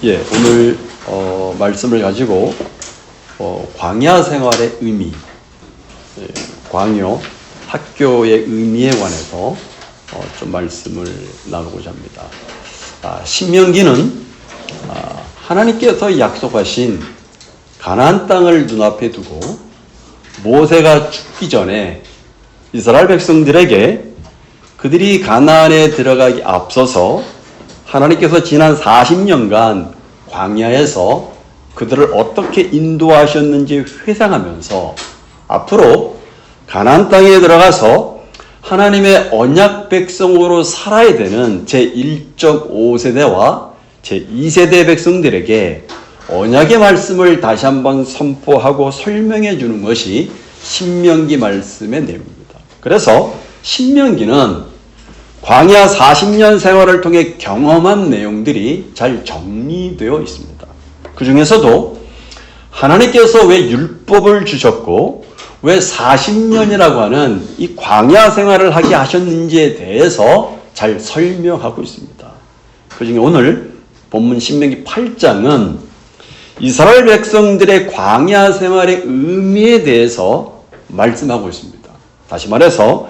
오늘 말씀을 가지고 광야 생활의 의미, 광야 학교의 의미에 관해서 좀 말씀을 나누고자 합니다. 신명기는 하나님께서 약속하신 가나안 땅을 눈앞에 두고 모세가 죽기 전에 이스라엘 백성들에게 그들이 가나안에 들어가기 앞서서 하나님께서 지난 40년간 광야에서 그들을 어떻게 인도하셨는지 회상하면서 앞으로 가나안 땅에 들어가서 하나님의 언약 백성으로 살아야 되는 제1.5세대와 제2세대 백성들에게 언약의 말씀을 다시 한번 선포하고 설명해 주는 것이 신명기 말씀의 내용입니다. 그래서 신명기는 광야 40년 생활을 통해 경험한 내용들이 잘 정리되어 있습니다. 그 중에서도 하나님께서 왜 율법을 주셨고 왜 40년이라고 하는 이 광야 생활을 하게 하셨는지에 대해서 잘 설명하고 있습니다. 그 중에 오늘 본문 신명기 8장은 이스라엘 백성들의 광야 생활의 의미에 대해서 말씀하고 있습니다. 다시 말해서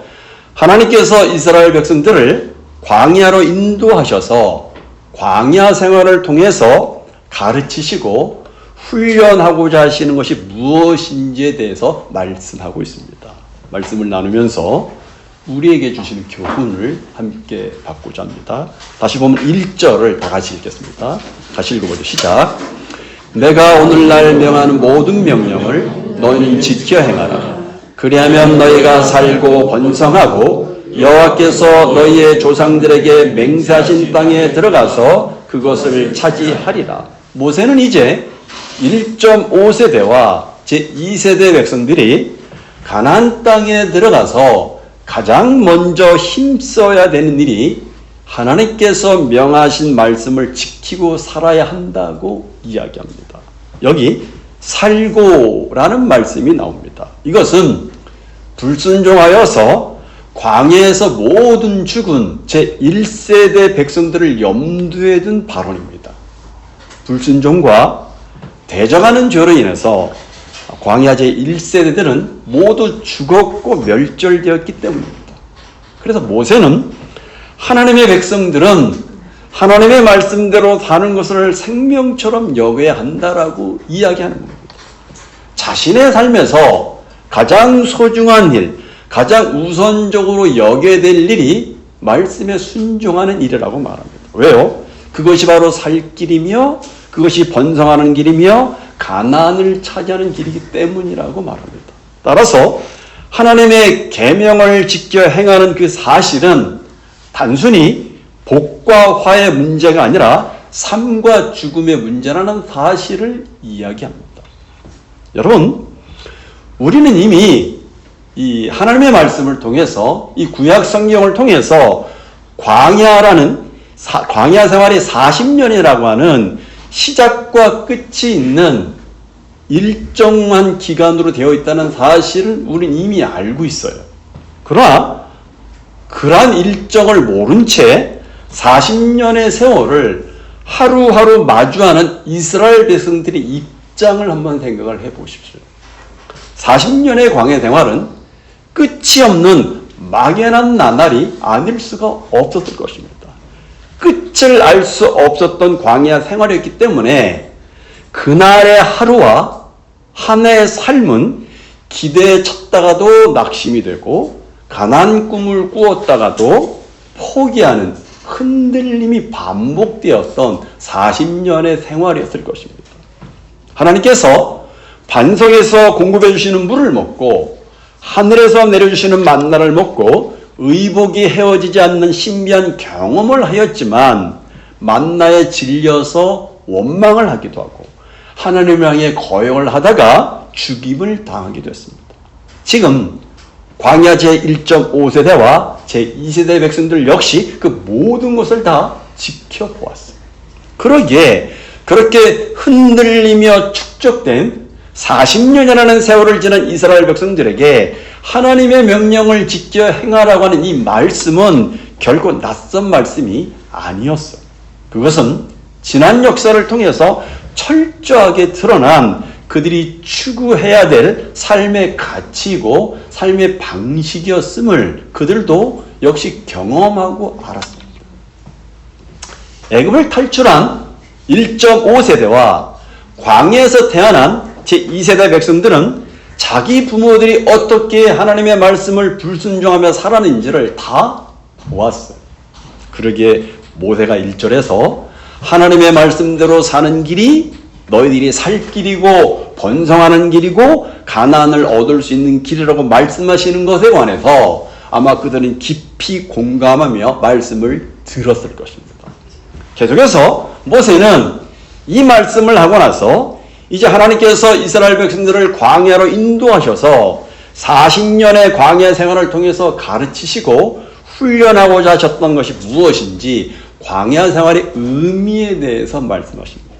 하나님께서 이스라엘 백성들을 광야로 인도하셔서 광야 생활을 통해서 가르치시고 훈련하고자 하시는 것이 무엇인지에 대해서 말씀하고 있습니다. 말씀을 나누면서 우리에게 주시는 교훈을 함께 받고자 합니다. 다시 보면 1절을 다 같이 읽겠습니다. 같이 읽어보죠. 시작. 내가 오늘날 명하는 모든 명령을 너희는 지켜 행하라. 그리하면 너희가 살고 번성하고 여호와께서 너희의 조상들에게 맹세하신 땅에 들어가서 그것을 차지하리라. 모세는 이제 1.5세대와 제2세대 백성들이 가나안 땅에 들어가서 가장 먼저 힘써야 되는 일이 하나님께서 명하신 말씀을 지키고 살아야 한다고 이야기합니다. 여기 살고라는 말씀이 나옵니다. 이것은 불순종하여서 광야에서 모든 죽은 제1세대 백성들을 염두에 둔 발언입니다. 불순종과 대적하는 죄로 인해서 광야 제1세대들은 모두 죽었고 멸절되었기 때문입니다. 그래서 모세는 하나님의 백성들은 하나님의 말씀대로 사는 것을 생명처럼 여겨야 한다라고 이야기하는 겁니다. 자신의 삶에서 가장 소중한 일, 가장 우선적으로 여겨야 될 일이 말씀에 순종하는 일이라고 말합니다. 왜요? 그것이 바로 살 길이며 그것이 번성하는 길이며 가나안을 차지하는 길이기 때문이라고 말합니다. 따라서 하나님의 계명을 지켜 행하는 그 사실은 단순히 복과 화의 문제가 아니라 삶과 죽음의 문제라는 사실을 이야기합니다. 여러분, 우리는 이미 이 하나님의 말씀을 통해서 이 구약 성경을 통해서 광야 생활이 40년이라고 하는 시작과 끝이 있는 일정한 기간으로 되어 있다는 사실을 우리는 이미 알고 있어요. 그러나 그러한 일정을 모른 채 40년의 세월을 하루하루 마주하는 이스라엘 백성들의 입장을 한번 생각을 해보십시오. 40년의 광야 생활은 끝이 없는 막연한 나날이 아닐 수가 없었을 것입니다. 끝을 알 수 없었던 광야 생활이었기 때문에 그날의 하루와 한 해의 삶은 기대에 쳤다가도 낙심이 되고 가난 꿈을 꾸었다가도 포기하는 흔들림이 반복되었던 40년의 생활이었을 것입니다. 하나님께서 반석에서 공급해 주시는 물을 먹고 하늘에서 내려주시는 만나를 먹고 의복이 헤어지지 않는 신비한 경험을 하였지만 만나에 질려서 원망을 하기도 하고 하나님을 향해 거역을 하다가 죽임을 당하기도 했습니다. 지금 광야 제1.5세대와 제2세대 백성들 역시 그 모든 것을 다 지켜보았습니다. 그러기에 그렇게 흔들리며 축적된 40년이라는 세월을 지난 이스라엘 백성들에게 하나님의 명령을 지켜 행하라고 하는 이 말씀은 결코 낯선 말씀이 아니었어요. 그것은 지난 역사를 통해서 철저하게 드러난 그들이 추구해야 될 삶의 가치이고 삶의 방식이었음을 그들도 역시 경험하고 알았습니다. 애굽을 탈출한 1.5세대와 광야에서 태어난 제2세대 백성들은 자기 부모들이 어떻게 하나님의 말씀을 불순종하며 살았는지를 다 보았어요. 그러기에 모세가 1절에서 하나님의 말씀대로 사는 길이 너희들이 살 길이고 번성하는 길이고 가나안을 얻을 수 있는 길이라고 말씀하시는 것에 관해서 아마 그들은 깊이 공감하며 말씀을 들었을 것입니다. 계속해서 모세는 이 말씀을 하고 나서 이제 하나님께서 이스라엘 백성들을 광야로 인도하셔서 40년의 광야 생활을 통해서 가르치시고 훈련하고자 하셨던 것이 무엇인지 광야 생활의 의미에 대해서 말씀하십니다.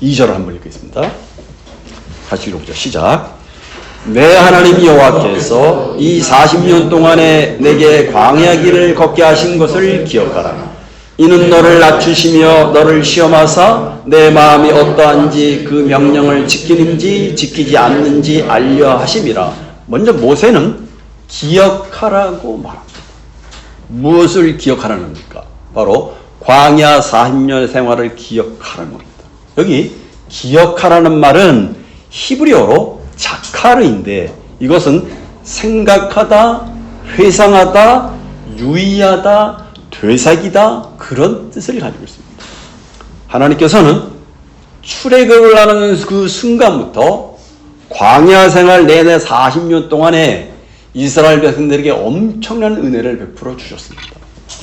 2절을 한번 읽겠습니다. 같이 읽어보죠. 시작. 내 하나님 여호와께서 이 40년 동안에 내게 광야 길을 걷게 하신 것을 기억하라. 이는 너를 낮추시며 너를 시험하사 내 마음이 어떠한지 그 명령을 지키는지 지키지 않는지 알려 하심이라. 먼저 모세는 기억하라고 말합니다. 무엇을 기억하라는 겁니까? 바로 광야 40년 생활을 기억하라는 겁니다. 여기 기억하라는 말은 히브리어로 자카르인데 이것은 생각하다, 회상하다, 유의하다, 되새기다 그런 뜻을 가지고 있습니다. 하나님께서는 출애굽을 하는 그 순간부터 광야 생활 내내 40년 동안에 이스라엘 백성들에게 엄청난 은혜를 베풀어 주셨습니다.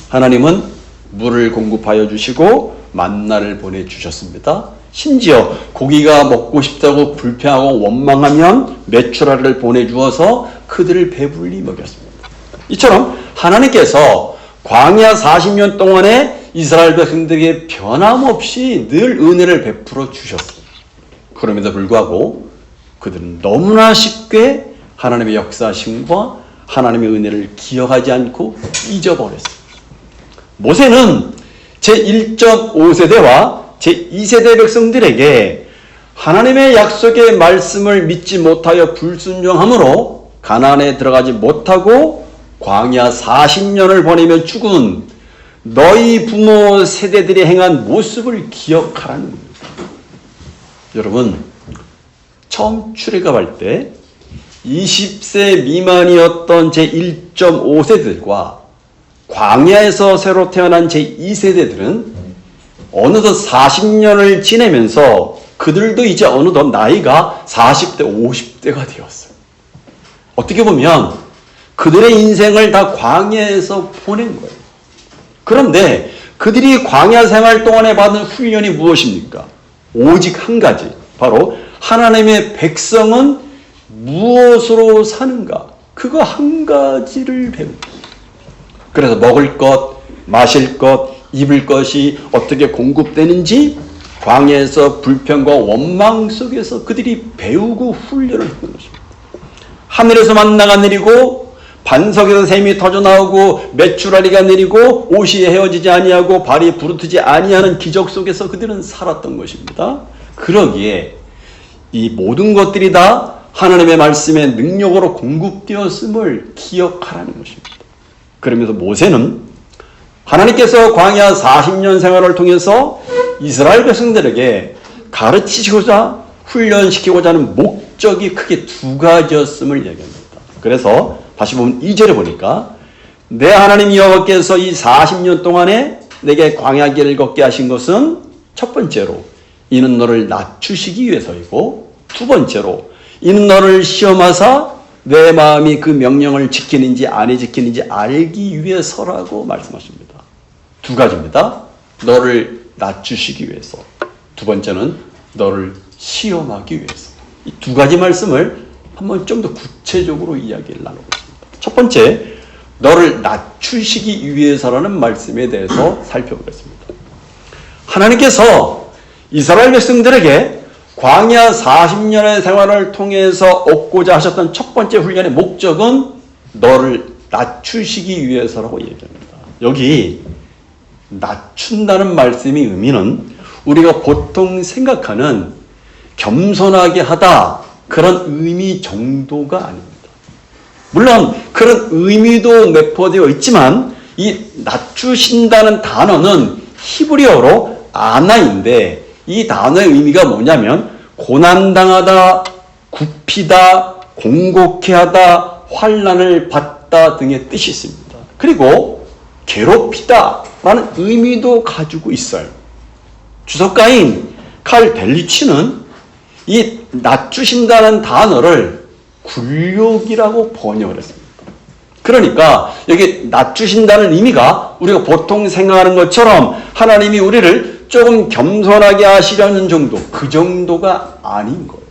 하나님은 물을 공급하여 주시고 만나를 보내주셨습니다. 심지어 고기가 먹고 싶다고 불평하고 원망하면 메추라를 보내주어서 그들을 배불리 먹였습니다. 이처럼 하나님께서 광야 40년 동안에 이스라엘 백성들에게 변함없이 늘 은혜를 베풀어 주셨습니다. 그럼에도 불구하고 그들은 너무나 쉽게 하나님의 역사심과 하나님의 은혜를 기억하지 않고 잊어버렸습니다. 모세는 제1.5세대와 제2세대 백성들에게 하나님의 약속의 말씀을 믿지 못하여 불순종함으로 가나안에 들어가지 못하고 광야 40년을 보내며 죽은 너희 부모 세대들이 행한 모습을 기억하라는 겁니다. 여러분, 처음 출애굽할 때 20세 미만이었던 제1.5세대들과 광야에서 새로 태어난 제2세대들은 어느덧 40년을 지내면서 그들도 이제 어느덧 나이가 40대, 50대가 되었어요. 어떻게 보면 그들의 인생을 다 광야에서 보낸 거예요. 그런데 그들이 광야 생활 동안에 받은 훈련이 무엇입니까? 오직 한 가지. 바로 하나님의 백성은 무엇으로 사는가? 그거 한 가지를 배웁니다. 그래서 먹을 것, 마실 것, 입을 것이 어떻게 공급되는지 광야에서 불평과 원망 속에서 그들이 배우고 훈련을 했던 것입니다. 하늘에서 만나가 내리고 반석에서 샘이 터져나오고 메추라리가 내리고 옷이 헤어지지 아니하고 발이 부르트지 아니하는 기적 속에서 그들은 살았던 것입니다. 그러기에 이 모든 것들이 다 하나님의 말씀의 능력으로 공급되었음을 기억하라는 것입니다. 그러면서 모세는 하나님께서 광야 40년 생활을 통해서 이스라엘 백성들에게 가르치시고자 훈련시키고자 하는 목적이 크게 두 가지였음을 얘기합니다. 그래서 다시 보면 2절에 보니까 내 하나님 여호와께서 이 40년 동안에 내게 광야 길을 걷게 하신 것은 첫 번째로 이는 너를 낮추시기 위해서이고 두 번째로 이는 너를 시험하사 내 마음이 그 명령을 지키는지 안 지키는지 알기 위해서라고 말씀하십니다. 두 가지입니다. 너를 낮추시기 위해서. 두 번째는 너를 시험하기 위해서. 이 두 가지 말씀을 한번 좀 더 구체적으로 이야기를 나눠보겠습니다. 첫 번째, 너를 낮추시기 위해서라는 말씀에 대해서 살펴보겠습니다. 하나님께서 이스라엘 백성들에게 광야 40년의 생활을 통해서 얻고자 하셨던 첫 번째 훈련의 목적은 너를 낮추시기 위해서라고 얘기합니다. 여기 낮춘다는 말씀의 의미는 우리가 보통 생각하는 겸손하게 하다 그런 의미 정도가 아닙니다. 물론 그런 의미도 내포되어 있지만 이 낮추신다는 단어는 히브리어로 아나인데 이 단어의 의미가 뭐냐면 고난당하다, 굽히다, 공곡해 하다, 환난을 받다 등의 뜻이 있습니다. 그리고 괴롭히다 라는 의미도 가지고 있어요. 주석가인 칼 벨리치는 이 낮추신다는 단어를 굴욕이라고 번역을 했습니다. 그러니까 여기 낮추신다는 의미가 우리가 보통 생각하는 것처럼 하나님이 우리를 조금 겸손하게 하시려는 정도, 그 정도가 아닌 거예요.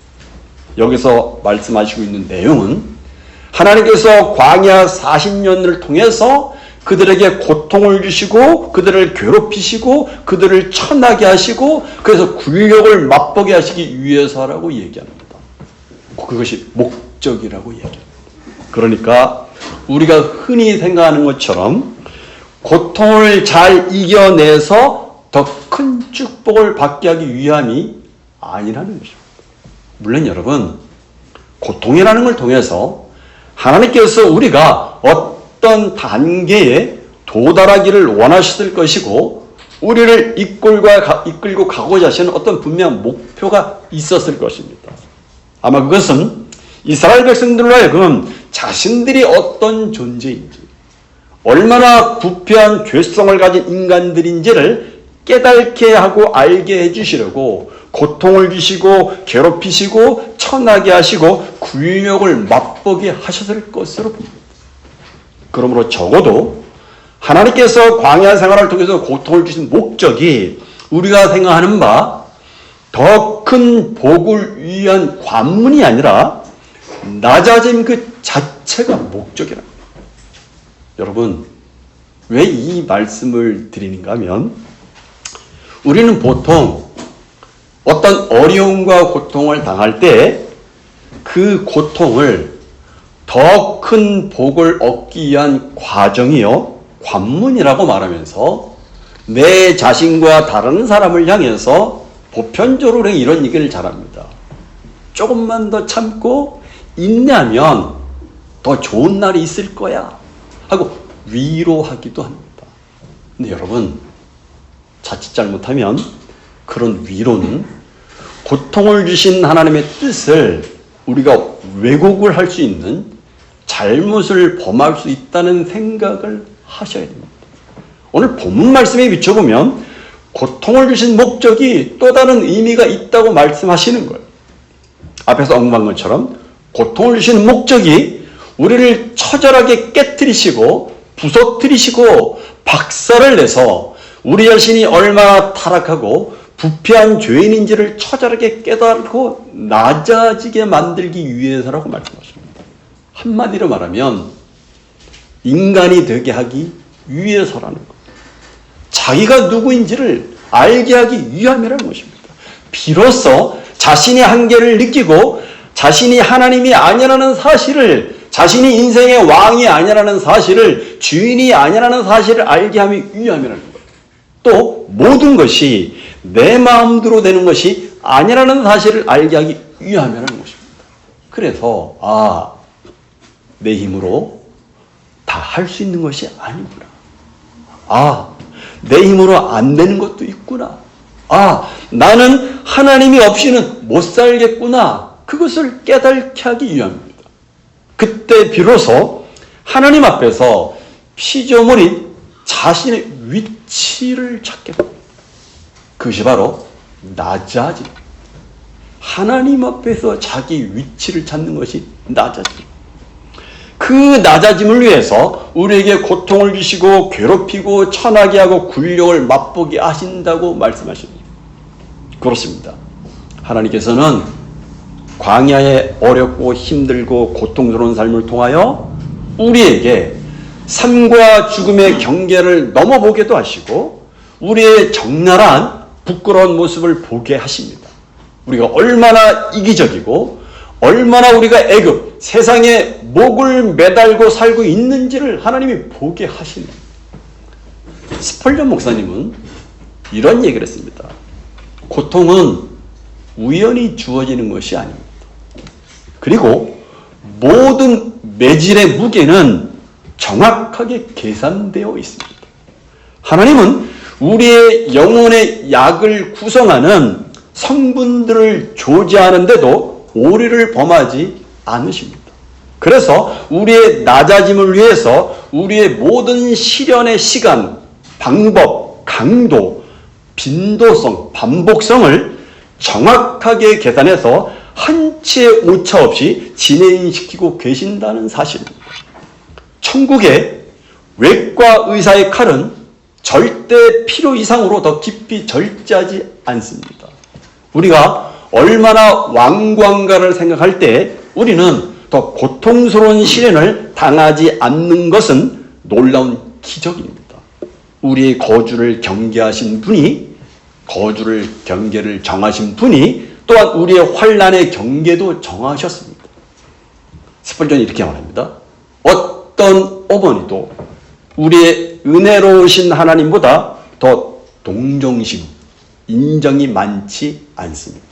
여기서 말씀하시고 있는 내용은 하나님께서 광야 40년을 통해서 그들에게 고통을 주시고 그들을 괴롭히시고 그들을 천하게 하시고 그래서 굴욕을 맛보게 하시기 위해서라고 얘기합니다. 그것이 목적이라고 얘기합니다. 그러니까 우리가 흔히 생각하는 것처럼 고통을 잘 이겨내서 더 큰 축복을 받게 하기 위함이 아니라는 것입니다. 물론 여러분, 고통이라는 걸 통해서 하나님께서 우리가 어떤 단계에 도달하기를 원하셨을 것이고 우리를 이끌고 가고자 하시는 어떤 분명한 목표가 있었을 것입니다. 아마 그것은 이스라엘 백성들로 하여금 자신들이 어떤 존재인지, 얼마나 부패한 죄성을 가진 인간들인지를 깨닫게 하고 알게 해주시려고 고통을 주시고 괴롭히시고 천하게 하시고 굴욕을 맛보게 하셨을 것으로 봅니다. 그러므로 적어도 하나님께서 광야 생활을 통해서 고통을 주신 목적이 우리가 생각하는 바 더 큰 복을 위한 관문이 아니라 낮아짐 그 자체가 목적이랍니다. 여러분, 왜 이 말씀을 드리는가 하면 우리는 보통 어떤 어려움과 고통을 당할 때 그 고통을 더 큰 복을 얻기 위한 과정이요, 관문이라고 말하면서 내 자신과 다른 사람을 향해서 보편적으로 이런 얘기를 잘합니다. 조금만 더 참고 인내하면 더 좋은 날이 있을 거야 하고 위로하기도 합니다. 근데 여러분, 자칫 잘못하면 그런 위로는 고통을 주신 하나님의 뜻을 우리가 왜곡을 할 수 있는 잘못을 범할 수 있다는 생각을 하셔야 됩니다. 오늘 본문 말씀에 비춰보면 고통을 주신 목적이 또 다른 의미가 있다고 말씀하시는 거예요. 앞에서 언급한 것처럼 고통을 주신 목적이 우리를 처절하게 깨트리시고 부서뜨리시고 박살을 내서 우리 자신이 얼마나 타락하고 부패한 죄인인지를 처절하게 깨닫고 낮아지게 만들기 위해서라고 말씀하십니다. 한마디로 말하면 인간이 되게 하기 위해서라는 것. 자기가 누구인지를 알게 하기 위함이라는 것입니다. 비로소 자신의 한계를 느끼고 자신이 하나님이 아니라는 사실을, 자신이 인생의 왕이 아니라는 사실을, 주인이 아니라는 사실을 알게 하기 위함이라는 거예요. 또 모든 것이 내 마음대로 되는 것이 아니라는 사실을 알게 하기 위함이라는 것입니다. 그래서 내 힘으로 다 할 수 있는 것이 아니구나. 내 힘으로 안 되는 것도 있구나. 나는 하나님이 없이는 못 살겠구나. 그것을 깨닫게 하기 위함입니다. 그때 비로소 하나님 앞에서 피조물인 자신의 위치를 찾게 됩니다. 그것이 바로 낮아짐. 하나님 앞에서 자기 위치를 찾는 것이 낮아짐. 그 낮아짐을 위해서 우리에게 고통을 주시고 괴롭히고 천하게 하고 굴욕을 맛보게 하신다고 말씀하십니다. 그렇습니다. 하나님께서는 광야의 어렵고 힘들고 고통스러운 삶을 통하여 우리에게 삶과 죽음의 경계를 넘어보게도 하시고 우리의 적나라한 부끄러운 모습을 보게 하십니다. 우리가 얼마나 이기적이고 얼마나 우리가 애굽, 세상에 목을 매달고 살고 있는지를 하나님이 보게 하십니다. 스펄전 목사님은 이런 얘기를 했습니다. 고통은 우연히 주어지는 것이 아닙니다. 그리고 모든 매질의 무게는 정확하게 계산되어 있습니다. 하나님은 우리의 영혼의 약을 구성하는 성분들을 조제하는데도 오류를 범하지 않으십니다. 그래서 우리의 낮아짐을 위해서 우리의 모든 시련의 시간, 방법, 강도, 빈도성, 반복성을 정확하게 계산해서 한치의 오차 없이 진행시키고 계신다는 사실입니다. 천국의 외과 의사의 칼은 절대 필요 이상으로 더 깊이 절제하지 않습니다. 우리가 얼마나 완고한가를 생각할 때 우리는 더 고통스러운 시련을 당하지 않는 것은 놀라운 기적입니다. 우리의 거주를 경계하신 분이, 거주를 경계를 정하신 분이 또한 우리의 환난의 경계도 정하셨습니다. 스펄전이 이렇게 말합니다. 어떤 어머니도 우리의 은혜로우신 하나님보다 더 동정심, 인정이 많지 않습니다.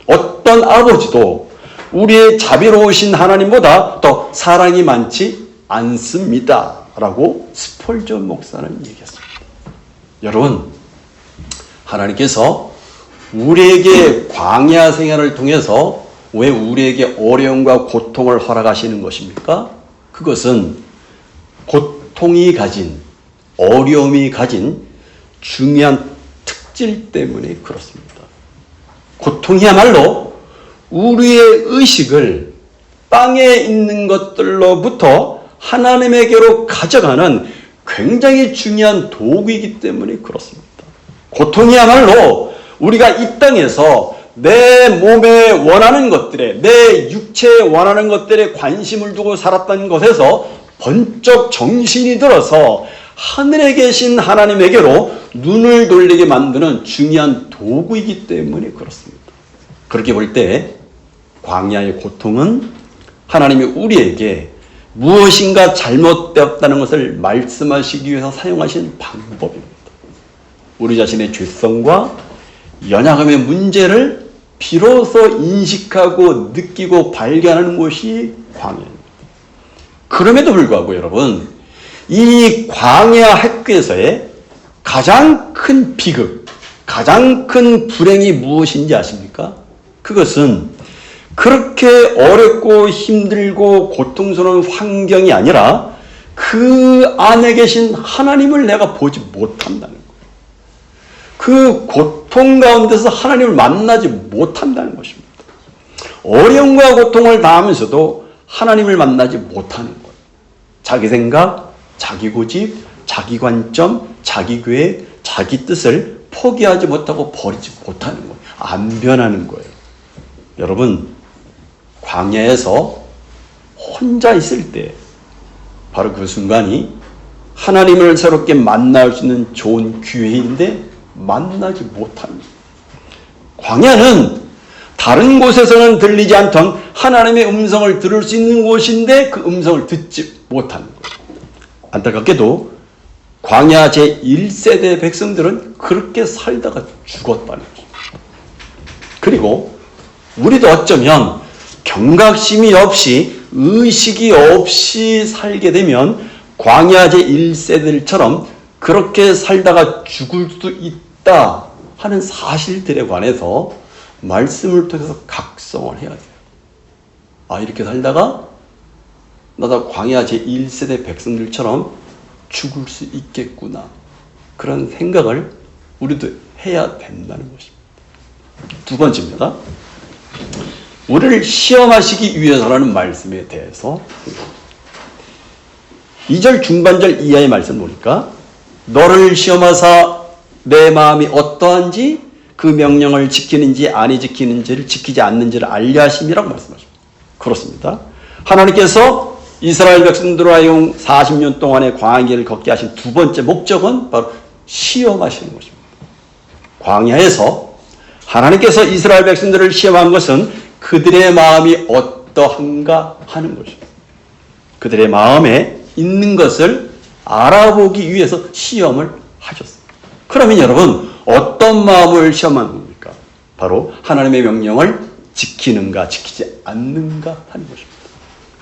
어떤 아버지도 우리의 자비로우신 하나님보다 더 사랑이 많지 않습니다. 라고 스펄전 목사는 얘기했습니다. 여러분, 하나님께서 우리에게 광야 생활을 통해서 왜 우리에게 어려움과 고통을 허락하시는 것입니까? 그것은 고통이 가진, 어려움이 가진 중요한 특질 때문에 그렇습니다. 고통이야말로 우리의 의식을 땅에 있는 것들로부터 하나님에게로 가져가는 굉장히 중요한 도구이기 때문에 그렇습니다. 고통이야말로 우리가 이 땅에서 내 몸에 원하는 것들에, 내 육체에 원하는 것들에 관심을 두고 살았던 것에서 번쩍 정신이 들어서 하늘에 계신 하나님에게로 눈을 돌리게 만드는 중요한 도구이기 때문에 그렇습니다. 그렇게 볼 때 광야의 고통은 하나님이 우리에게 무엇인가 잘못되었다는 것을 말씀하시기 위해서 사용하신 방법입니다. 우리 자신의 죄성과 연약함의 문제를 비로소 인식하고 느끼고 발견하는 것이 광야입니다. 그럼에도 불구하고 여러분, 이 광야 학교에서의 가장 큰 비극, 가장 큰 불행이 무엇인지 아십니까? 그것은 그렇게 어렵고 힘들고 고통스러운 환경이 아니라 그 안에 계신 하나님을 내가 보지 못한다는 거예요. 그 고통 가운데서 하나님을 만나지 못한다는 것입니다. 어려움과 고통을 당하면서도 하나님을 만나지 못하는 거예요. 자기 생각, 자기 고집, 자기 관점, 자기 계획, 자기 뜻을 포기하지 못하고 버리지 못하는 거예요. 안 변하는 거예요. 여러분, 광야에서 혼자 있을 때 바로 그 순간이 하나님을 새롭게 만날 수 있는 좋은 기회인데 만나지 못합니다. 광야는 다른 곳에서는 들리지 않던 하나님의 음성을 들을 수 있는 곳인데 그 음성을 듣지 못하는 거예요. 안타깝게도 광야 제1세대 백성들은 그렇게 살다가 죽었다는 거죠. 그리고 우리도 어쩌면 경각심이 없이 의식이 없이 살게 되면 광야 제1세대들처럼 그렇게 살다가 죽을 수 있다 하는 사실들에 관해서 말씀을 통해서 각성을 해야 돼요. 아, 이렇게 살다가 나도 광야 제1세대 백성들처럼 죽을 수 있겠구나. 그런 생각을 우리도 해야 된다는 것입니다. 두 번째입니다. 우리를 시험하시기 위해서라는 말씀에 대해서 2절 중반절 이하의 말씀 보니까 너를 시험하사 내 마음이 어떠한지 그 명령을 지키는지 아니 지키는지를 지키지 않는지를 알려 하심이라고 말씀하십니다. 그렇습니다. 하나님께서 이스라엘 백성들로 하여금 40년 동안의 광야를 걷게 하신 두 번째 목적은 바로 시험하시는 것입니다. 광야에서 하나님께서 이스라엘 백성들을 시험한 것은 그들의 마음이 어떠한가 하는 것입니다. 그들의 마음에 있는 것을 알아보기 위해서 시험을 하셨습니다. 그러면 여러분, 어떤 마음을 시험하는 겁니까? 바로 하나님의 명령을 지키는가 지키지 않는가 하는 것입니다.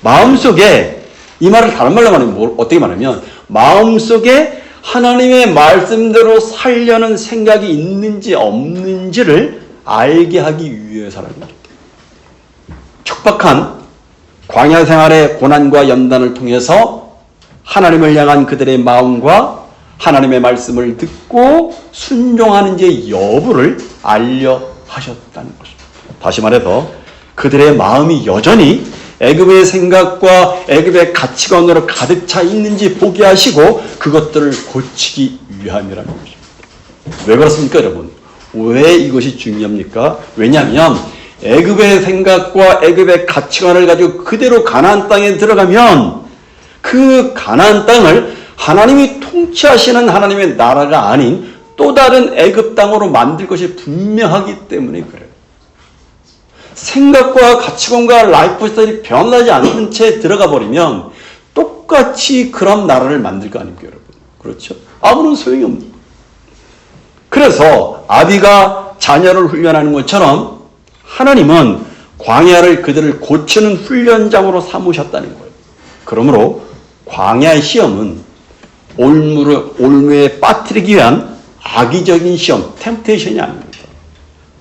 마음속에 이 말을 다른 말로 말하면 어떻게 말하면 마음속에 하나님의 말씀대로 살려는 생각이 있는지 없는지를 알게 하기 위해서라는 거죠. 척박한 광야 생활의 고난과 연단을 통해서 하나님을 향한 그들의 마음과 하나님의 말씀을 듣고 순종하는지 여부를 알려 하셨다는 것입니다. 다시 말해서 그들의 마음이 여전히 애굽의 생각과 애굽의 가치관으로 가득 차 있는지 보게 하시고 그것들을 고치기 위함이라는 것입니다. 왜 그렇습니까, 여러분? 왜 이것이 중요합니까? 왜냐하면 애굽의 생각과 애굽의 가치관을 가지고 그대로 가나안 땅에 들어가면 그 가나안 땅을 하나님이 통치하시는 하나님의 나라가 아닌 또 다른 애굽 땅으로 만들 것이 분명하기 때문에 그래요. 생각과 가치관과 라이프 스타일이 변하지 않는 채 들어가 버리면 똑같이 그런 나라를 만들 거 아닙니까, 여러분? 그렇죠? 아무런 소용이 없는 거예요. 그래서 아비가 자녀를 훈련하는 것처럼 하나님은 광야를 그들을 고치는 훈련장으로 삼으셨다는 거예요. 그러므로 광야의 시험은 올무에 빠뜨리기 위한 악의적인 시험, 템테이션이 아닙니다.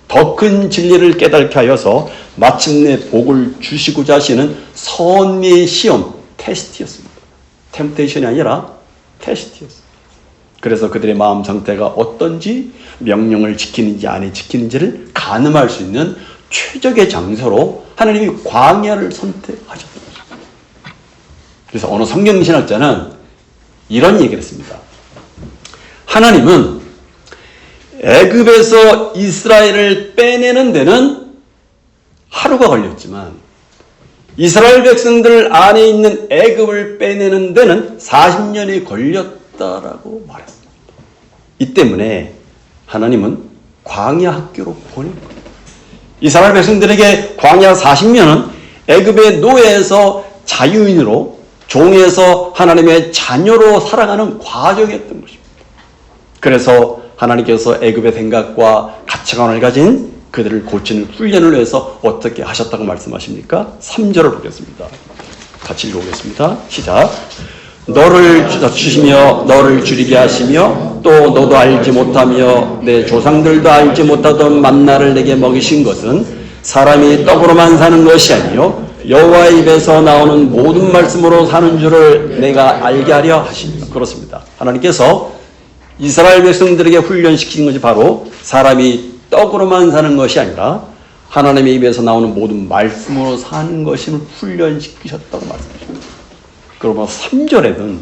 더 큰 진리를 깨닫게 하여서 마침내 복을 주시고자 하시는 선미의 시험, 테스트였습니다. 템테이션이 아니라 테스트였습니다. 그래서 그들의 마음 상태가 어떤지 명령을 지키는지 안 지키는지를 가늠할 수 있는 최적의 장소로 하나님이 광야를 선택하셨습니다. 그래서 어느 성경신학자는 이런 얘기를 했습니다. 하나님은 애굽에서 이스라엘을 빼내는 데는 하루가 걸렸지만 이스라엘 백성들 안에 있는 애굽을 빼내는 데는 40년이 걸렸다라고 말했습니다. 이 때문에 하나님은 광야 학교로 보낸 거예요. 이스라엘 백성들에게 광야 40년은 애굽의 노예에서 자유인으로 종에서 하나님의 자녀로 살아가는 과정이었던 것입니다. 그래서 하나님께서 애굽의 생각과 가치관을 가진 그들을 고치는 훈련을 위해서 어떻게 하셨다고 말씀하십니까? 3절을 보겠습니다. 같이 읽어보겠습니다. 시작. 너를 낮추시며 너를 줄이게 하시며 또 너도 알지 못하며 내 조상들도 알지 못하던 만나를 내게 먹이신 것은 사람이 떡으로만 사는 것이 아니요 여호와의 입에서 나오는 모든 말씀으로 사는 줄을 내가 알게 하려 하십니다. 그렇습니다. 하나님께서 이스라엘 백성들에게 훈련시키는 것이 바로 사람이 떡으로만 사는 것이 아니라 하나님의 입에서 나오는 모든 말씀으로 사는 것임을 훈련시키셨다고 말씀하십니다. 그러면 3절에는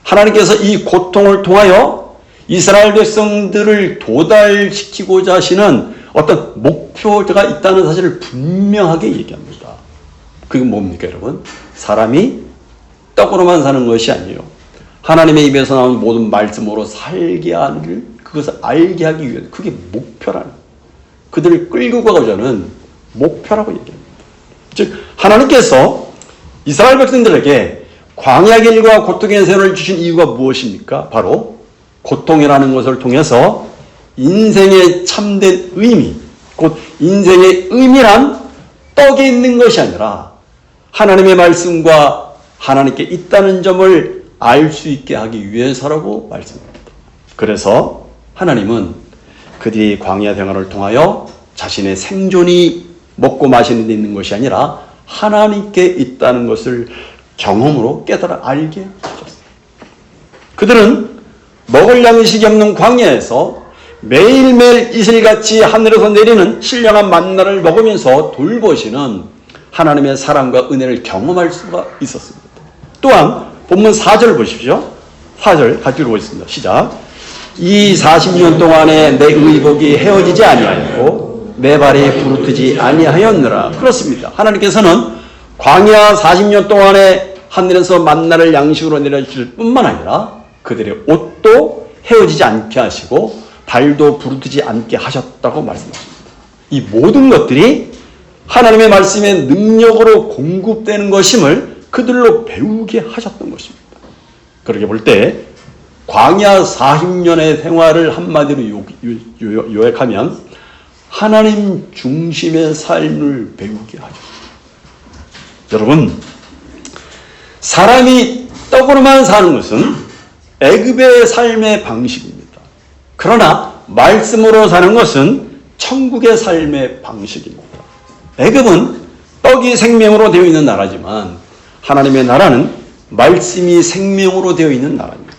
하나님께서 이 고통을 통하여 이스라엘 백성들을 도달시키고자 하시는 어떤 목표가 있다는 사실을 분명하게 얘기합니다. 그게 뭡니까, 여러분? 사람이 떡으로만 사는 것이 아니에요. 하나님의 입에서 나오는 모든 말씀으로 살게 하는 그것을 알게 하기 위해 그게 목표라는 그들을 끌고 가고자는 목표라고 얘기합니다. 즉 하나님께서 이스라엘 백성들에게 광야 길과 고통의 세월을 주신 이유가 무엇입니까? 바로 고통이라는 것을 통해서 인생의 참된 의미, 곧 인생의 의미란 떡에 있는 것이 아니라 하나님의 말씀과 하나님께 있다는 점을 알 수 있게 하기 위해서라고 말씀합니다. 그래서 하나님은 그들이 광야 생활을 통하여 자신의 생존이 먹고 마시는 데 있는 것이 아니라 하나님께 있다는 것을 경험으로 깨달아 알게 하셨습니다. 그들은 먹을 양식이 없는 광야에서 매일매일 이슬같이 하늘에서 내리는 신령한 만나를 먹으면서 돌보시는 하나님의 사랑과 은혜를 경험할 수가 있었습니다. 또한 본문 4절 보십시오. 4절 같이 읽어보겠습니다. 시작. 이 40년 동안에 내 의복이 헤어지지 아니하였고 내 발이 부르트지 아니하였느라. 그렇습니다. 하나님께서는 광야 40년 동안에 하늘에서 만나를 양식으로 내려주실 뿐만 아니라 그들의 옷도 헤어지지 않게 하시고 발도 부르트지 않게 하셨다고 말씀하십니다. 이 모든 것들이 하나님의 말씀의 능력으로 공급되는 것임을 그들로 배우게 하셨던 것입니다. 그렇게 볼 때 광야 40년의 생활을 한마디로 요약하면 하나님 중심의 삶을 배우게 하죠. 여러분, 사람이 떡으로만 사는 것은 애굽의 삶의 방식입니다. 그러나 말씀으로 사는 것은 천국의 삶의 방식입니다. 애굽은 떡이 생명으로 되어 있는 나라지만 하나님의 나라는 말씀이 생명으로 되어 있는 나라입니다.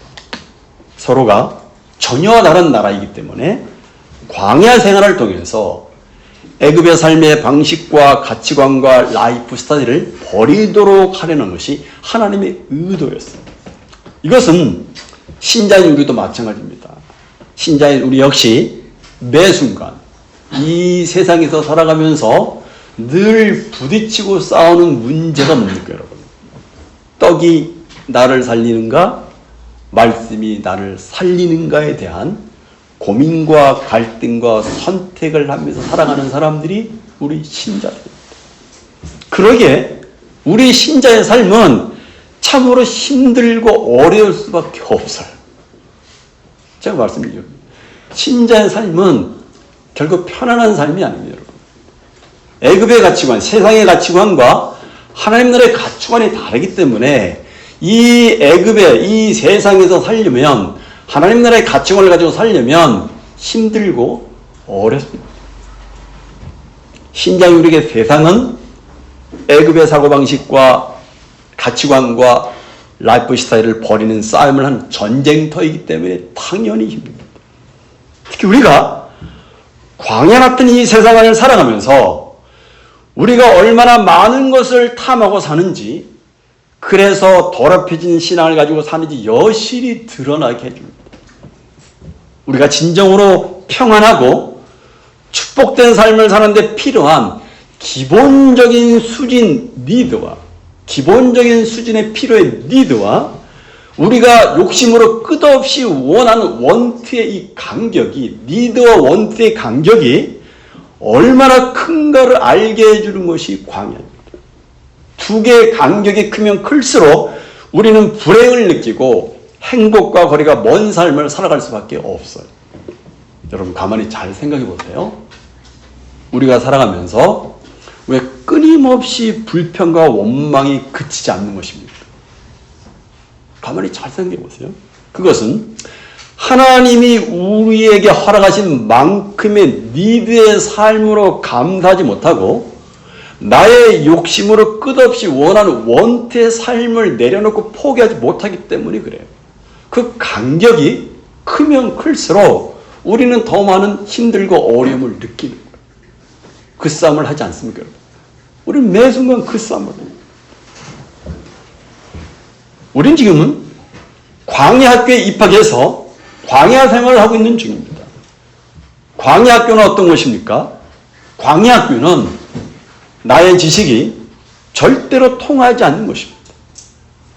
서로가 전혀 다른 나라이기 때문에 광야 생활을 통해서 애굽의 삶의 방식과 가치관과 라이프 스타일을 버리도록 하려는 것이 하나님의 의도였습니다. 이것은 신자인 우리도 마찬가지입니다. 신자인 우리 역시 매 순간 이 세상에서 살아가면서 늘 부딪히고 싸우는 문제가 뭡니까, 여러분? 떡이 나를 살리는가? 말씀이 나를 살리는가에 대한 고민과 갈등과 선택을 하면서 살아가는 사람들이 우리 신자들입니다. 그러기에 우리 신자의 삶은 참으로 힘들고 어려울 수밖에 없어요. 제가 말씀드리죠. 신자의 삶은 결국 편안한 삶이 아닙니다, 여러분. 애굽의 가치관, 세상의 가치관과 하나님 나라의 가치관이 다르기 때문에 이 애굽의 이 세상에서 살려면, 하나님 나라의 가치관을 가지고 살려면 힘들고 어렵습니다. 신자인 우리에게 세상은 애굽의 사고방식과 가치관과 라이프 스타일을 버리는 싸움을 하는 전쟁터이기 때문에 당연히 힘듭니다. 특히 우리가 광야 같은 이 세상을 살아가면서 우리가 얼마나 많은 것을 탐하고 사는지, 그래서 더럽혀진 신앙을 가지고 사는지 여실히 드러나게 해줍니다. 우리가 진정으로 평안하고 축복된 삶을 사는데 필요한 기본적인 수준 니드와, 기본적인 수준의 필요의 니드와 우리가 욕심으로 끝없이 원하는 원트의 이 간격이, 니드와 원트의 간격이 얼마나 큰가를 알게 해주는 것이 광야입니다. 두 개의 간격이 크면 클수록 우리는 불행을 느끼고 행복과 거리가 먼 삶을 살아갈 수밖에 없어요. 여러분 가만히 잘 생각해 보세요. 우리가 살아가면서 왜 끊임없이 불평과 원망이 그치지 않는 것입니까? 가만히 잘 생각해 보세요. 그것은 하나님이 우리에게 허락하신 만큼의 니드의 삶으로 감사하지 못하고 나의 욕심으로 끝없이 원하는 원태의 삶을 내려놓고 포기하지 못하기 때문에 그래요. 그 간격이 크면 클수록 우리는 더 많은 힘들고 어려움을 느끼는 거예요. 그 싸움을 하지 않습니까, 여러분? 우리는 매 순간 그 싸움을 해요. 우린 지금은 광야 학교에 입학해서 광야 생활을 하고 있는 중입니다. 광야 학교는 어떤 것입니까? 광야 학교는 나의 지식이 절대로 통하지 않는 것입니다.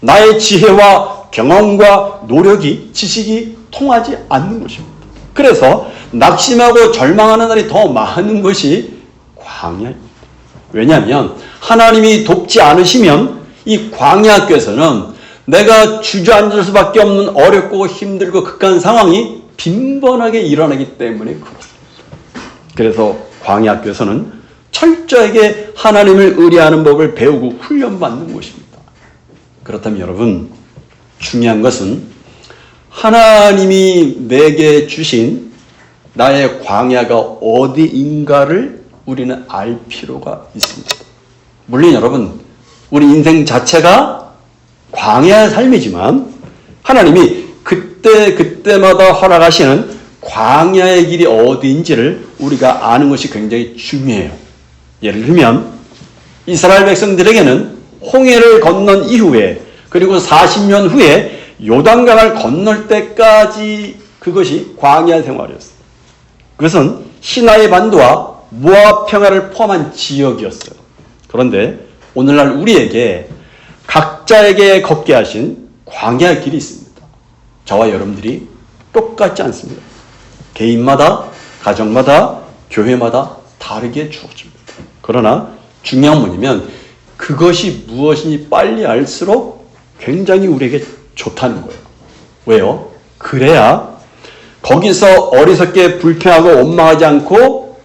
나의 지혜와 경험과 노력이, 지식이 통하지 않는 것입니다. 그래서 낙심하고 절망하는 날이 더 많은 것이 광야입니다. 왜냐하면 하나님이 돕지 않으시면 이 광야 학교에서는 내가 주저앉을 수밖에 없는 어렵고 힘들고 극한 상황이 빈번하게 일어나기 때문에 그렇습니다. 그래서 광야 학교에서는 철저하게 하나님을 의뢰하는 법을 배우고 훈련받는 것입니다. 그렇다면 여러분, 중요한 것은 하나님이 내게 주신 나의 광야가 어디인가를 우리는 알 필요가 있습니다. 물론 여러분, 우리 인생 자체가 광야의 삶이지만 하나님이 그때마다 허락하시는 광야의 길이 어디인지를 우리가 아는 것이 굉장히 중요해요. 예를 들면 이스라엘 백성들에게는 홍해를 건넌 이후에, 그리고 40년 후에 요단강을 건널 때까지 그것이 광야 생활이었어요. 그것은 시나이 반도와 모압 평야를 포함한 지역이었어요. 그런데 오늘날 우리에게 각자에게 걷게 하신 광야 길이 있습니다. 저와 여러분들이 똑같지 않습니다. 개인마다, 가정마다, 교회마다 다르게 주어집니다. 그러나 중요한 뭐냐면 그것이 무엇인지 빨리 알수록 굉장히 우리에게 좋다는 거예요. 왜요? 그래야 거기서 어리석게 불평하고 원망하지 않고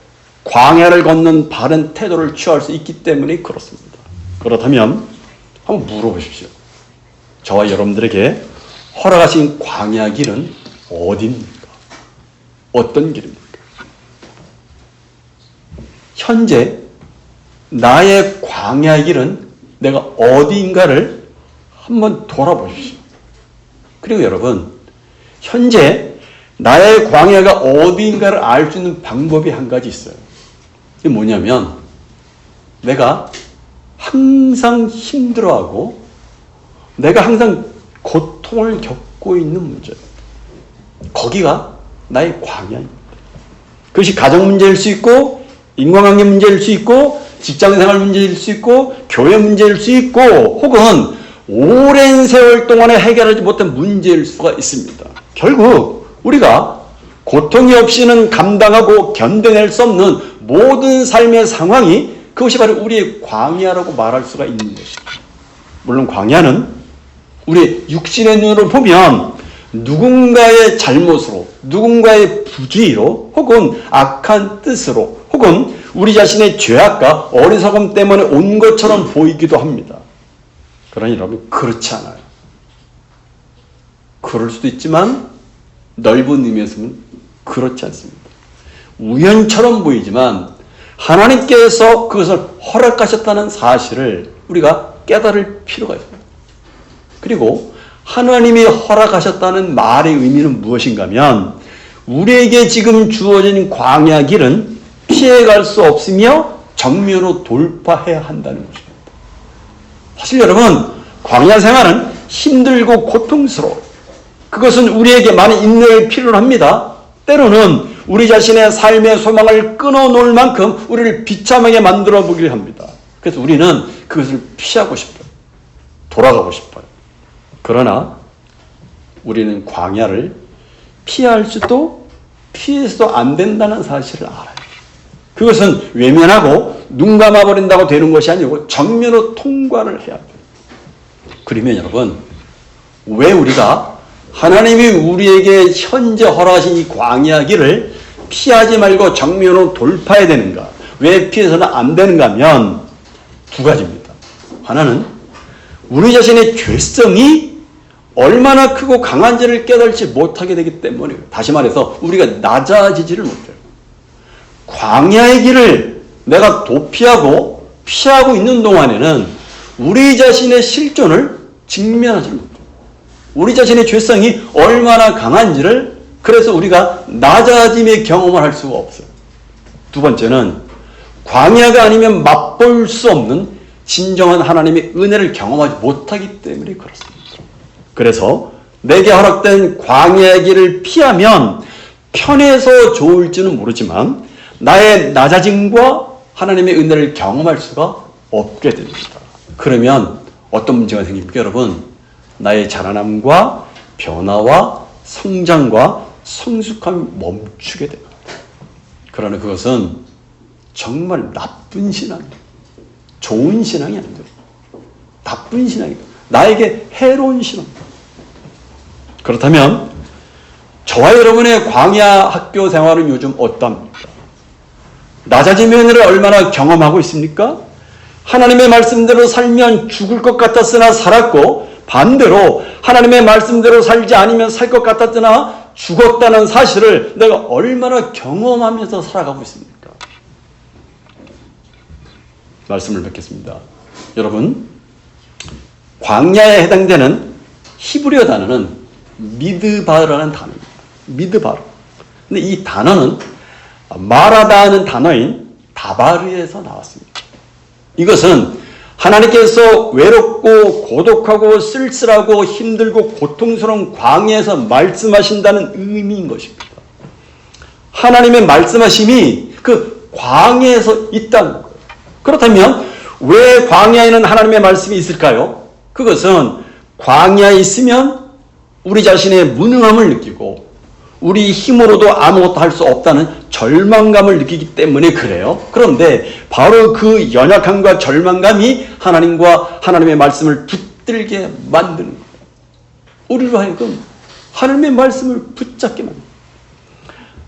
광야를 걷는 바른 태도를 취할 수 있기 때문에 그렇습니다. 그렇다면 한번 물어보십시오. 저와 여러분들에게 허락하신 광야 길은 어디입니까? 어떤 길입니까? 현재 나의 광야 길은 내가 어디인가를 한번 돌아보십시오. 그리고 여러분, 현재 나의 광야가 어디인가를 알 수 있는 방법이 한 가지 있어요. 이게 뭐냐면 내가 항상 힘들어하고 내가 항상 고통을 겪고 있는 문제, 거기가 나의 광야입니다. 그것이 가정 문제일 수 있고 인간관계 문제일 수 있고 직장생활 문제일 수 있고 교회 문제일 수 있고 혹은 오랜 세월 동안에 해결하지 못한 문제일 수가 있습니다. 결국 우리가 고통이 없이는 감당하고 견뎌낼 수 없는 모든 삶의 상황이 그것이 바로 우리의 광야라고 말할 수가 있는 것입니다. 물론 광야는 우리 육신의 눈으로 보면 누군가의 잘못으로, 누군가의 부주의로, 혹은 악한 뜻으로, 혹은 우리 자신의 죄악과 어리석음 때문에 온 것처럼 보이기도 합니다. 그러니 여러분, 그렇지 않아요. 그럴 수도 있지만 넓은 의미에서는 그렇지 않습니다. 우연처럼 보이지만 하나님께서 그것을 허락하셨다는 사실을 우리가 깨달을 필요가 있습니다. 그리고 하나님이 허락하셨다는 말의 의미는 무엇인가 하면 우리에게 지금 주어진 광야 길은 피해갈 수 없으며 정면으로 돌파해야 한다는 것입니다. 사실 여러분, 광야 생활은 힘들고 고통스러워요. 그것은 우리에게 많은 인내를 필요로 합니다. 때로는 우리 자신의 삶의 소망을 끊어놓을 만큼 우리를 비참하게 만들어 보기를 합니다. 그래서 우리는 그것을 피하고 싶어요. 돌아가고 싶어요. 그러나 우리는 광야를 피할 수도 피해서도 안 된다는 사실을 알아요. 그것은 외면하고 눈 감아버린다고 되는 것이 아니고 정면으로 통과를 해야 돼요. 그러면 여러분, 왜 우리가 하나님이 우리에게 현재 허락하신 이 광야 길을 피하지 말고 정면으로 돌파해야 되는가? 왜 피해서는 안 되는가 하면 두 가지입니다. 하나는 우리 자신의 죄성이 얼마나 크고 강한지를 깨달지 못하게 되기 때문이에요. 다시 말해서 우리가 낮아지지를 못해요. 광야의 길을 내가 도피하고 피하고 있는 동안에는 우리 자신의 실존을 직면하지 못해요. 우리 자신의 죄성이 얼마나 강한지를 그래서 우리가 낮아짐의 경험을 할 수가 없어요. 두 번째는 광야가 아니면 맛볼 수 없는 진정한 하나님의 은혜를 경험하지 못하기 때문에 그렇습니다. 그래서 내게 허락된 광야의 길을 피하면 편해서 좋을지는 모르지만 나의 낮아짐과 하나님의 은혜를 경험할 수가 없게 됩니다. 그러면 어떤 문제가 생깁니까, 여러분? 나의 자라남과 변화와 성장과 성숙함이 멈추게 됩니다. 그러나 그것은 정말 나쁜 신앙이에요. 좋은 신앙이 아니에요. 나쁜 신앙이에요. 나에게 해로운 신앙입니다. 그렇다면 저와 여러분의 광야 학교 생활은 요즘 어떠합니까? 낮아짐의 은혜를 얼마나 경험하고 있습니까? 하나님의 말씀대로 살면 죽을 것 같았으나 살았고 반대로 하나님의 말씀대로 살지 않으면 살 것 같았으나 죽었다는 사실을 내가 얼마나 경험하면서 살아가고 있습니까? 말씀을 뵙겠습니다. 여러분, 광야에 해당되는 히브리어 단어는 미드바라는 단어입니다. 미드바르. 근데 이 단어는 마라다는 단어인 다바르에서 나왔습니다. 이것은 하나님께서 외롭고 고독하고 쓸쓸하고 힘들고 고통스러운 광야에서 말씀하신다는 의미인 것입니다. 하나님의 말씀하심이 그 광야에서 있다는 거예요. 그렇다면 왜 광야에는 하나님의 말씀이 있을까요? 그것은 광야에 있으면 우리 자신의 무능함을 느끼고 우리 힘으로도 아무것도 할 수 없다는 절망감을 느끼기 때문에 그래요. 그런데 바로 그 연약함과 절망감이 하나님과 하나님의 말씀을 붙들게 만드는 거예요. 우리로 하여금 하나님의 말씀을 붙잡게 만듭니다.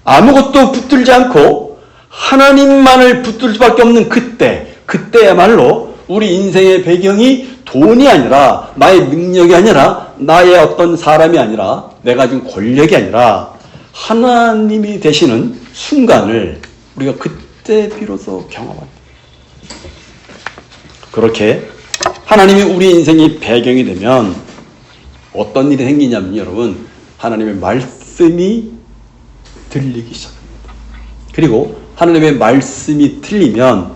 아무것도 붙들지 않고 하나님만을 붙들 수밖에 없는 그때야말로 우리 인생의 배경이 돈이 아니라, 나의 능력이 아니라, 나의 어떤 사람이 아니라, 내가 가진 권력이 아니라 하나님이 되시는 순간을 우리가 그때 비로소 경험합니다. 그렇게 하나님이 우리 인생의 배경이 되면 어떤 일이 생기냐면 여러분, 하나님의 말씀이 들리기 시작합니다. 그리고 하나님의 말씀이 들리면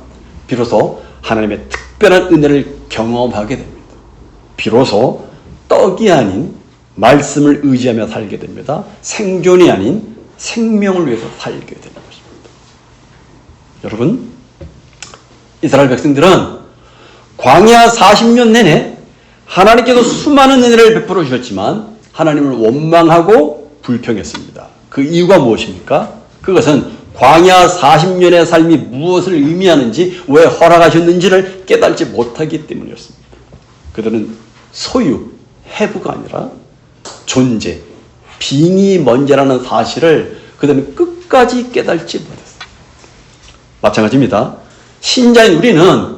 비로소 하나님의 특별한 은혜를 경험하게 됩니다. 비로소 떡이 아닌 말씀을 의지하며 살게 됩니다. 생존이 아닌 생명을 위해서 살게 되는 것입니다. 여러분, 이스라엘 백성들은 광야 40년 내내 하나님께서 수많은 은혜를 베풀어 주셨지만 하나님을 원망하고 불평했습니다. 그 이유가 무엇입니까? 그것은 광야 40년의 삶이 무엇을 의미하는지, 왜 허락하셨는지를 깨달지 못하기 때문이었습니다. 그들은 소유, 해부가 아니라 존재, 빙이 먼저라는 사실을 그들은 끝까지 깨달지 못했습니다. 마찬가지입니다. 신자인 우리는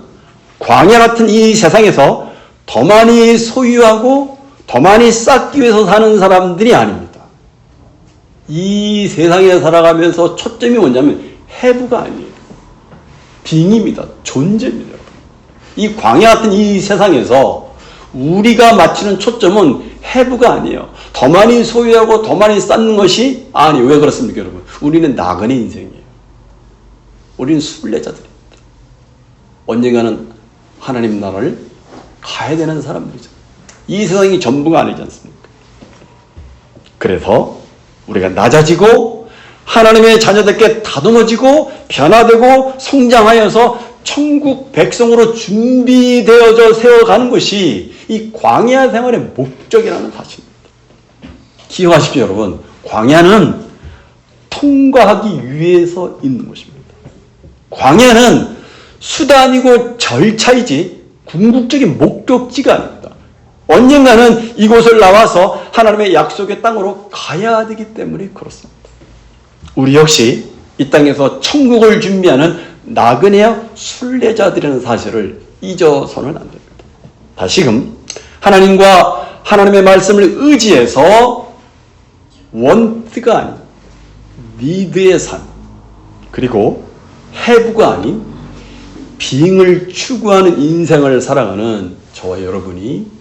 광야 같은 이 세상에서 더 많이 소유하고 더 많이 쌓기 위해서 사는 사람들이 아닙니다. 이 세상에 살아가면서 초점이 뭐냐면 해부가 아니에요. 빙입니다. 존재입니다. 이 광야 같은 이 세상에서 우리가 맞추는 초점은 해부가 아니에요. 더 많이 소유하고 더 많이 쌓는 것이 아니에요. 왜 그렇습니까, 여러분? 우리는 나그네 인생이에요. 우리는 순례자들입니다. 언젠가는 하나님 나라를 가야 되는 사람들이죠. 이 세상이 전부가 아니지 않습니까? 그래서 우리가 낮아지고 하나님의 자녀들께 다듬어지고 변화되고 성장하여서 천국 백성으로 준비되어져 세워가는 것이 이 광야 생활의 목적이라는 사실입니다. 기억하십시오, 여러분. 광야는 통과하기 위해서 있는 것입니다. 광야는 수단이고 절차이지 궁극적인 목적지가 아닙니다. 언젠가는 이곳을 나와서 하나님의 약속의 땅으로 가야 되기 때문에 그렇습니다. 우리 역시 이 땅에서 천국을 준비하는 나그네와 순례자들이라는 사실을 잊어서는 안 됩니다. 다시금 하나님과 하나님의 말씀을 의지해서 원트가 아닌 니드의 삶, 그리고 해부가 아닌 빙을 추구하는 인생을 살아가는 저와 여러분이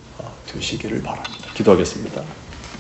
되시기를 바랍니다. 기도하겠습니다.